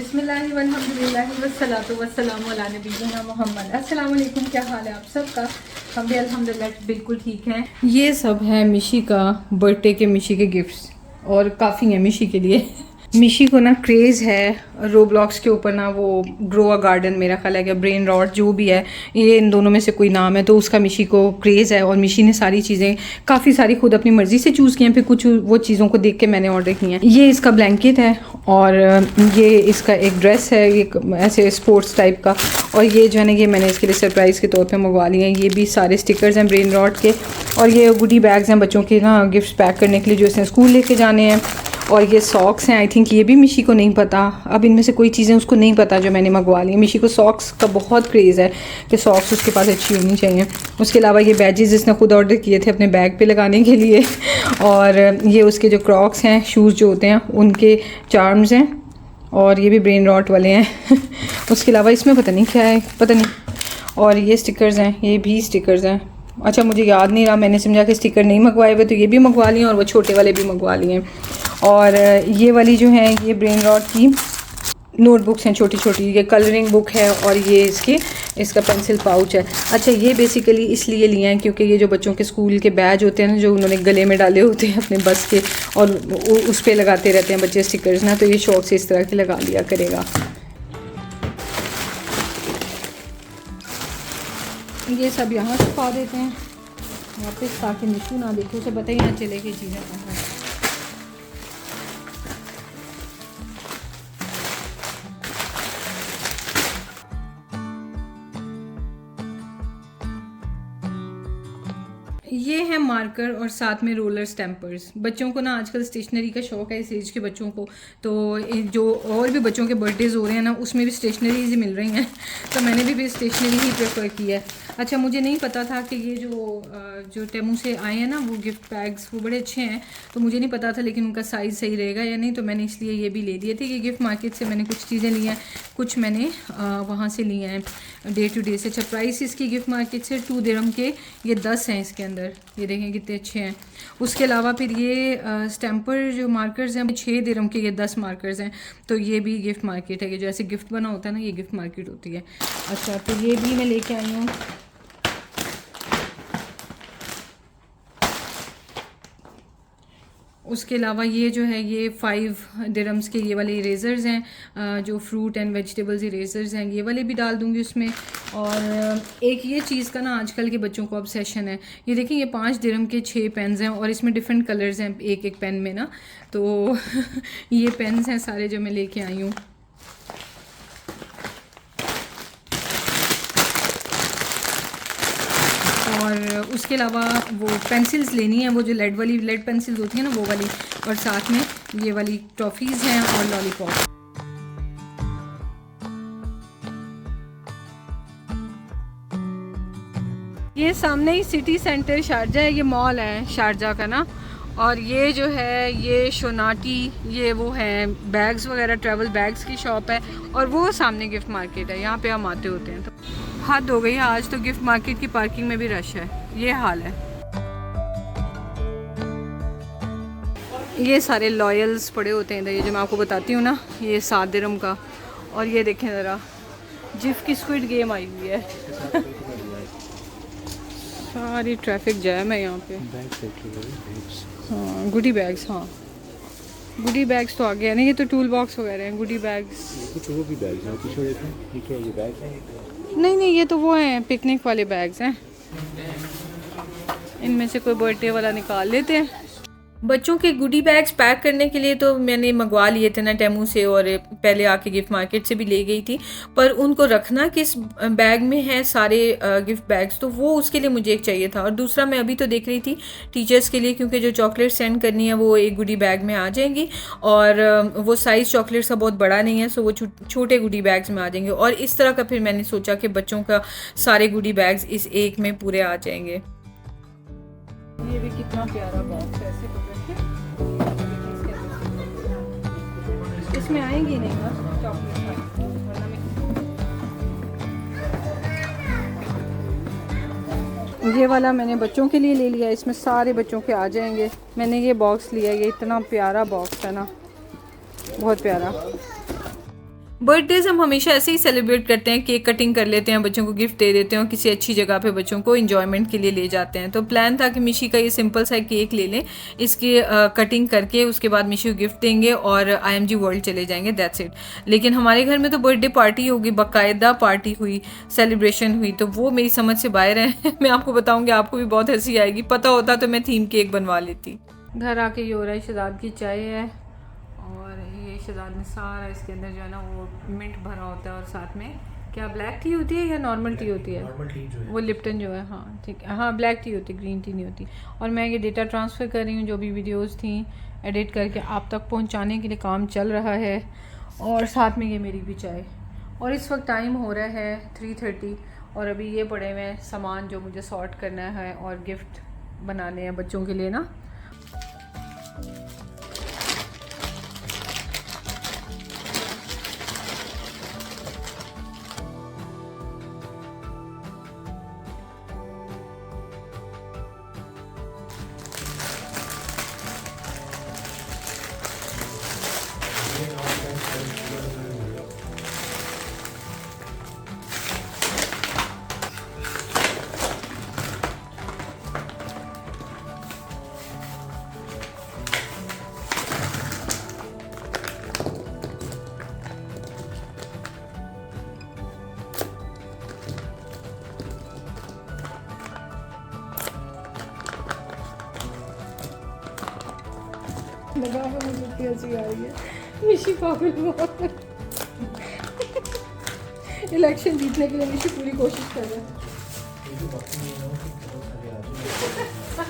बिस्मिल्लाहि वल्हम्दुलिल्लाहि वस्सलातु वस्सलामु अला नबिय्यिना मुहम्मद। अस्सलाम वालेकुम, क्या हाल है आप सबका? हम भी अल्हम्दुलिल्लाह बिल्कुल ठीक हैं। ये सब है मिशी का बर्थडे के मिशी के गिफ्ट्स और काफ़ी है मिशी के लिए। मिशी को ना क्रेज़ है रोब्लॉक्स के ऊपर ना, वो ग्रो अ गार्डन मेरा ख्याल है कि ब्रेन रॉट जो भी है, ये इन दोनों में से कोई नाम है, तो उसका मिशी को क्रेज़ है और मिशी ने सारी चीज़ें काफ़ी सारी खुद अपनी मर्ज़ी से चूज़ की हैं, फिर कुछ वो चीज़ों को देख के मैंने ऑर्डर की हैं। ये इसका ब्लैंकेट है और ये इसका एक ड्रेस है, एक ऐसे स्पोर्ट्स टाइप का, और ये जो है ना ये मैंने इसके लिए सरप्राइज़ के तौर पे मंगवा लिए हैं। ये भी सारे स्टिकर्स हैं ब्रेन रॉट के, और ये गुडी बैग्स हैं बच्चों के ना गिफ्ट पैक करने के लिए जो इसने स्कूल लेके जाने हैं। और ये सॉक्स हैं, आई थिंक ये भी मिशी को नहीं पता, अब इनमें से कोई चीज़ें उसको नहीं पता जो मैंने मंगवा ली। मिशी को सॉक्स का बहुत क्रेज़ है कि सॉक्स उसके पास अच्छी होनी चाहिए। उसके अलावा ये बैजेस इसने खुद ऑर्डर किए थे अपने बैग पे लगाने के लिए, और ये उसके जो क्रॉक्स हैं, शूज़ जो होते हैं उनके चार्म्स हैं, और ये भी ब्रेन रॉट वाले हैं। उसके अलावा इसमें पता नहीं क्या है, पता नहीं। और ये स्टिकर्स हैं, ये भी स्टिकर्स हैं। अच्छा मुझे याद नहीं रहा, मैंने समझा कि स्टिकर नहीं मंगवाए हुए, तो ये भी मंगवा लिए और वो छोटे वाले भी मंगवा लिए। और ये वाली जो है ये ब्रेन रॉट की नोटबुक्स हैं छोटी छोटी, ये कलरिंग बुक है, और ये इसका पेंसिल पाउच है। अच्छा ये बेसिकली इसलिए लिए हैं क्योंकि ये जो बच्चों के स्कूल के बैज होते हैं ना, जो उन्होंने गले में डाले होते हैं अपने बस के, और उस पर लगाते रहते हैं बच्चे स्टिकर्स ना, तो ये शौक से इस तरह के लगा लिया करेगा। ये सब यहाँ छुपा देते हैं वापस, ताकि निशू ना देखे, उसे पता ही ना चले कि चीज़ें कहाँ हैं। ये है मार्कर और साथ में रोलर स्टैम्पर्स। बच्चों को ना आजकल स्टेशनरी का शौक़ है, इस एज के बच्चों को, तो जो और भी बच्चों के बर्थडेज़ हो रहे हैं ना, उसमें भी स्टेशनरीज ही मिल रही हैं, तो मैंने भी स्टेशनरी ही प्रेफर किया है। अच्छा मुझे नहीं पता था कि ये जो टेमू से आए हैं ना वो गिफ्ट बैग्स, वो बड़े अच्छे हैं, तो मुझे नहीं पता था लेकिन उनका साइज़ सही रहेगा या नहीं, तो मैंने इसलिए ये भी ले लिए थे। ये गिफ्ट मार्केट से मैंने कुछ चीज़ें ली हैं, कुछ मैंने वहाँ से लिए हैं डे टू डे से। अच्छा प्राइस इसकी गिफ्ट मार्केट से 2 दिरहम के ये 10 हैं इसके अंदर, ये देखें कितने अच्छे हैं। उसके अलावा फिर ये स्टैम्पर जो मार्कर्स हैं 6 दिरहम के ये 10 मार्कर्स हैं, तो ये भी गिफ्ट मार्केट है, ये जो ऐसे गिफ्ट बना होता है ना, ये गिफ्ट मार्केट होती है। अच्छा तो ये भी मैं लेके आई हूँ। उसके अलावा ये जो है ये 5 दिरहम्स के ये वाले इरेज़र्स हैं, जो फ्रूट एंड वेजिटेबल्स इरेज़र्स हैं, ये वाले भी डाल दूँगी उसमें। और एक ये चीज़ का ना आजकल के बच्चों को ऑब्सेशन है, ये देखिए ये 5 दिरहम के 6 पेन्स हैं, और इसमें डिफरेंट कलर्स हैं एक एक पेन में ना, तो ये पेन्स हैं सारे जो मैं लेके आई हूँ। और उसके अलावा वो पेंसिल्स लेनी है, वो जो लेड पेंसिल्स होती हैं ना वो वाली, और साथ में ये वाली टॉफ़ीज़ हैं और लॉलीपॉप। ये सामने ही सिटी सेंटर शारजा है, ये मॉल है शारजा का ना, और ये जो है ये शोनाटी, ये वो है बैग्स वगैरह, ट्रैवल बैग्स की शॉप है, और वो सामने गिफ्ट मार्केट है, यहाँ पे हम आते होते हैं। तो हद हो गई है, आज तो गिफ्ट मार्केट की पार्किंग में भी रश है, ये हाल है। ये सारे लॉयल्स पड़े होते हैं इधर, ये जो मैं आपको बताती हूँ ना, ये 7 दिरहम का। और ये देखें ज़रा जिफ की स्क्विड गेम आई हुई है। सारी ट्रैफिक जैम है यहाँ पे। हाँ गुडी बैग्स, हाँ गुडी बैग्स तो आ गया ना, ये तो टूल बॉक्स वगैरह हैं, गुडी बैग्स कुछ वो भी बैग्स हैं, कुछ ये बैग है। नहीं ये तो वो हैं पिकनिक वाले बैग्स हैं, इनमें से कोई बर्थडे वाला निकाल लेते हैं। बच्चों के गुडी बैग्स पैक करने के लिए तो मैंने मंगवा लिए थे ना टेमू से, और पहले आके गिफ्ट मार्केट से भी ले गई थी, पर उनको रखना किस बैग में है सारे गिफ्ट बैग्स, तो वो उसके लिए मुझे एक चाहिए था। और दूसरा मैं अभी तो देख रही थी टीचर्स के लिए, क्योंकि जो चॉकलेट सेंड करनी है वो एक गुडी बैग में आ जाएंगी, और वो साइज़ चॉकलेट्स का बहुत बड़ा नहीं है, सो वो छोटे गुडी बैग्स में आ जाएंगे। और इस तरह का फिर मैंने सोचा कि बच्चों का सारे गुडी बैग्स इस एक में पूरे आ जाएंगे। ये भी कितना प्यारा बॉक्स है, ऐसे इसमें आएंगी नहीं ना चॉकलेट। ये वाला मैंने बच्चों के लिए ले लिया, इसमें सारे बच्चों के आ जाएंगे। मैंने ये बॉक्स लिया, ये इतना प्यारा बॉक्स है ना, बहुत प्यारा। बर्थडेज हम हमेशा ऐसे ही सेलिब्रेट करते हैं, केक कटिंग कर लेते हैं, बच्चों को गिफ्ट दे देते हैं और किसी अच्छी जगह पे बच्चों को इंजॉयमेंट के लिए ले जाते हैं। तो प्लान था कि मिशी का ये सिंपल सा केक ले लें, इसकी कटिंग करके उसके बाद मिशी को गिफ्ट देंगे और IMG वर्ल्ड चले जाएंगे, दैट्स इट। लेकिन हमारे घर में तो बर्थडे पार्टी होगी, बाकायदा पार्टी हुई, सेलिब्रेशन हुई, तो वो मेरी समझ से बाहर है। मैं आपको बताऊँगी, आपको भी बहुत हंसी आएगी। पता होता तो मैं थीम केक बनवा लेती। घर आके ये हो रहा है, शहजाद की चाय है और ये शहजाद ने सारा इसके अंदर जो है ना वो मिंट भरा होता है और साथ में क्या ब्लैक टी होती है या नॉर्मल टी होती है? नॉर्मल टी जो है वो लिप्टन जो है, हाँ ठीक है, हाँ ब्लैक टी होती है, ग्रीन टी नहीं होती। और मैं ये डेटा ट्रांसफ़र कर रही हूँ, जो भी वीडियोस थी एडिट करके आप तक पहुँचाने के लिए काम चल रहा है। और साथ में ये मेरी भी चाय। और इस वक्त टाइम हो रहा है 3:30 और अभी ये पड़े हुए सामान जो मुझे सॉर्ट करना है और गिफ्ट बनाने हैं बच्चों के लिए ना। लगा है मुझे इतनी हंसी आ रही है। मिशी पागल बहुत है। इलेक्शन जीतने के लिए मिशी पूरी कोशिश कर रहा है।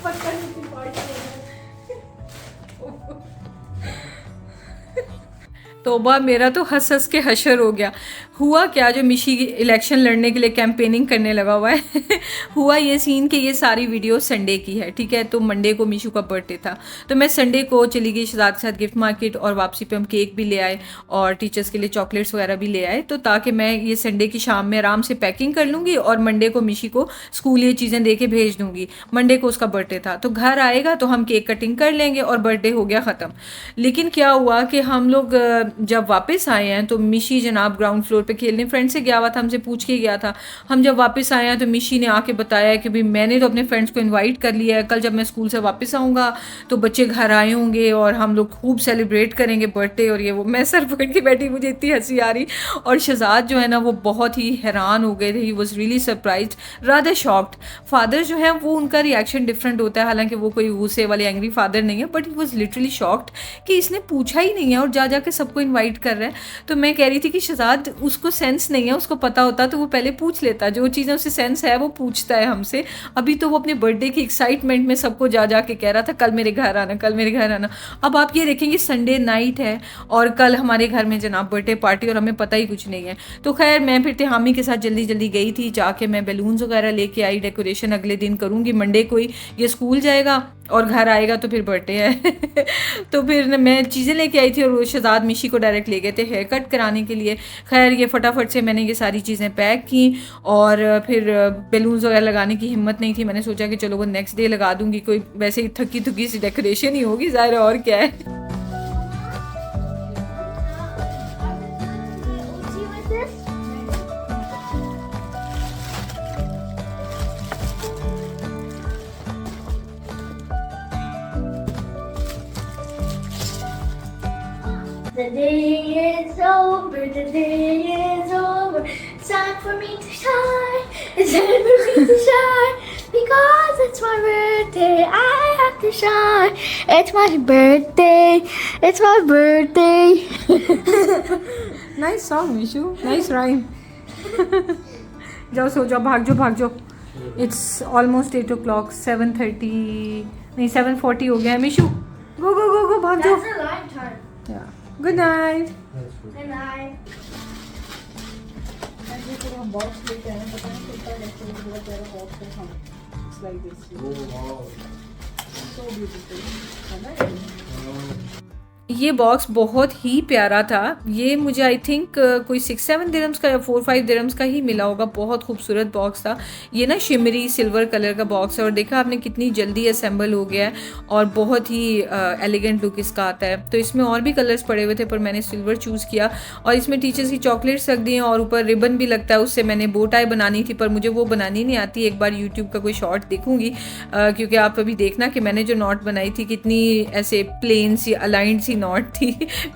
पता नहीं किस पार्टी में है। तोबा, मेरा तो हंस हंस के हशर हो गया। हुआ क्या, जो मिशी इलेक्शन लड़ने के लिए कैंपेनिंग करने लगा हुआ है हुआ ये सीन कि ये सारी वीडियो संडे की है, ठीक है। तो मंडे को मिशू का बर्थडे था, तो मैं संडे को चली गई शहजाद के साथ गिफ्ट मार्केट और वापसी पे हम केक भी ले आए और टीचर्स के लिए चॉकलेट्स वगैरह भी ले आए, तो ताकि मैं ये संडे की शाम में आराम से पैकिंग कर लूँगी और मंडे को मिशी को स्कूल ये चीज़ें दे के भेज दूँगी। मंडे को उसका बर्थडे था, तो घर आएगा तो हम केक कटिंग कर लेंगे और बर्थडे हो गया ख़त्म। लेकिन क्या हुआ कि हम लोग जब वापस आए हैं तो मिशी जनाब ग्राउंड फ्लोर पे खेलने फ्रेंड से गया हुआ था, हमसे पूछ के गया था। हम जब वापस आए हैं तो मिशी ने आके बताया कि भाई मैंने तो अपने फ्रेंड्स को इनवाइट कर लिया है, कल जब मैं स्कूल से वापस आऊँगा तो बच्चे घर आए होंगे और हम लोग खूब सेलिब्रेट करेंगे बर्थडे और ये वो। मैं सर पकड़ के बैठी, मुझे इतनी हंसी आ रही। और शहजाद जो है ना वो बहुत ही हैरान हो गए थे, he was really surprise, rather shocked. Father जो है वो उनका रिएक्शन डिफरेंट होता है, हालांकि वो कोई गुस्से वाले एंग्री फादर नहीं है, but he was literally shocked कि इसने पूछा ही नहीं है और जा के सबको इन्वाइट कर रहा है। तो मैं कह रही थी कि शहजाद उसको सेंस नहीं है, उसको पता होता तो वो पहले पूछ लेता, जो चीज़ें उसे सेंस है वो पूछता है हमसे। अभी तो वो अपने बर्थडे की एक्साइटमेंट में सबको जा के कह रहा था कल मेरे घर आना, कल मेरे घर आना। अब आप ये देखेंगे संडे नाइट है और कल हमारे घर में जनाब बर्थडे पार्टी और हमें पता ही कुछ नहीं है। तो खैर मैं फिर तिहामी के साथ जल्दी जल्दी गई थी, जाके मैं बैलून्स वगैरह लेके आई, डेकोरेशन अगले दिन करूँगी, मंडे को ही ये स्कूल जाएगा और घर आएगा तो फिर बर्थडे है तो फिर मैं चीज़ें लेके आई थी और शहजाद मिशी को डायरेक्ट ले गए थे हेयर कट कराने के लिए। खैर ये फटाफट से मैंने ये सारी चीज़ें पैक की और फिर बैलून्स वगैरह लगाने की हिम्मत नहीं थी, मैंने सोचा कि चलो वो नेक्स्ट डे लगा दूंगी, कोई वैसे ही थकी थकी सी डेकोरेशन ही होगी ज़ाहिर, और क्या है। The day is over, the day is over. It's time for me to shine. It's time for me to shine. Because it's my birthday, I have to shine. It's my birthday. It's my birthday. Nice song, Mishu. Nice rhyme. जाओ सो जाओ, भाग जाओ। It's almost 8 o'clock, 7:30 नहीं 7:40 हो गया है। मिशू गो भाग जाओ। That's a line time. Yeah. Good night. Good night. हम बॉक्स लेके आए, पता नहीं कितना डेकोरेट बहुत ज़्यादा बॉक्स है। हाँ, it's like this. Oh wow. So beautiful. है ना? ये बॉक्स बहुत ही प्यारा था। ये मुझे आई थिंक कोई 6-7 दिरहम्स का या 4-5 दिरहम्स का ही मिला होगा। बहुत खूबसूरत बॉक्स था ये ना, शिमरी सिल्वर कलर का बॉक्स है और देखा आपने कितनी जल्दी असेंबल हो गया है और बहुत ही एलिगेंट लुक इसका आता है। तो इसमें और भी कलर्स पड़े हुए थे पर मैंने सिल्वर चूज़ किया और इसमें टीचर्स की चॉकलेट्स रख दी हैं और ऊपर रिबन भी लगता है, उससे मैंने बो टाई बनानी थी पर मुझे वो बनानी नहीं आती। एक बार यूट्यूब का कोई शॉर्ट देखूंगी क्योंकि आप अभी देखना कि मैंने जो नॉट बनाई थी कितनी ऐसे प्लेन सी अलाइंड सी नॉट थी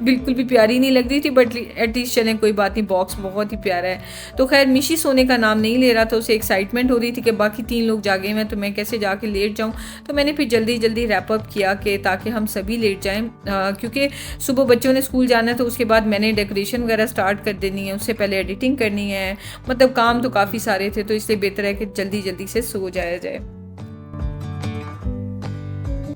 बिल्कुल भी प्यारी नहीं लग रही थी, बट एटलीस्ट चलें कोई बात नहीं, बॉक्स बहुत ही प्यारा है। तो खैर मिशी सोने का नाम नहीं ले रहा था, उसे एक्साइटमेंट हो रही थी कि बाकी 3 लोग जागे हैं तो मैं कैसे जाके लेट जाऊं। तो मैंने फिर जल्दी जल्दी रैप अप किया कि ताकि हम सभी लेट जाएं क्योंकि सुबह बच्चों ने स्कूल जाना है तो उसके बाद मैंने डेकोरेशन वगैरह स्टार्ट कर देनी है, उससे पहले एडिटिंग करनी है, मतलब काम तो काफ़ी सारे थे तो इसलिए बेहतर है कि जल्दी जल्दी से सो जाया जाए।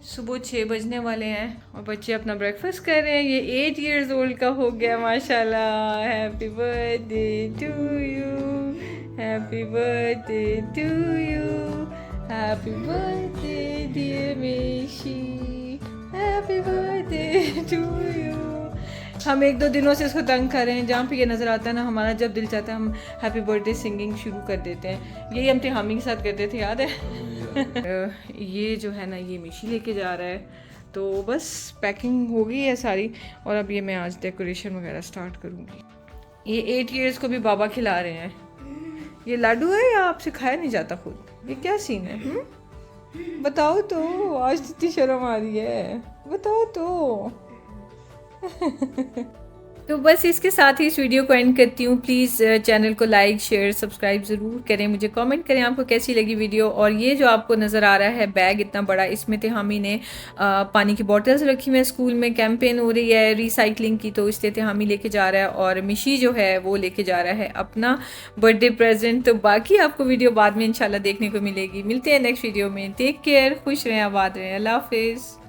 सुबह 6 बजने वाले हैं और बच्चे अपना ब्रेकफास्ट कर रहे हैं। ये 8 इयर्स ओल्ड का हो गया माशाल्लाह। Happy birthday to you, happy birthday to you, happy birthday dear Mishi, happy birthday to you. हम 1-2 दिनों से इसको तंग कर रहे हैं, जहाँ पे ये नज़र आता है ना हमारा जब दिल चाहता है हम हैप्पी बर्थडे सिंगिंग शुरू कर देते हैं। यही हम तिहामी के साथ करते थे, याद है ये जो है ना ये मिशी लेके जा रहा है। तो बस पैकिंग हो गई है सारी और अब ये मैं आज डेकोरेशन वगैरह स्टार्ट करूँगी। ये 8 इयर्स को भी बाबा खिला रहे हैं। ये लाडू है या आपसे खाया नहीं जाता खुद? ये क्या सीन है? बताओ तो, आज इतनी शर्म आ रही है, बताओ तो। तो बस इसके साथ ही इस वीडियो को एंड करती हूँ। प्लीज़ चैनल को लाइक शेयर सब्सक्राइब ज़रूर करें, मुझे कमेंट करें आपको कैसी लगी वीडियो। और ये जो आपको नज़र आ रहा है बैग इतना बड़ा, इसमें तिहामी ने पानी की बॉटल्स रखी हुई हैं। स्कूल में कैंपेन हो रही है रिसाइकलिंग की तो इसलिए तिहामी लेके जा रहा है और मिशी जो है वो लेके जा रहा है अपना बर्थडे प्रेजेंट। तो बाकी आपको वीडियो बाद में इंशाल्लाह देखने को मिलेगी। मिलते हैं नेक्स्ट वीडियो में। टेक केयर, खुश रहें, आबाद रहें, अल्लाह हाफिज़।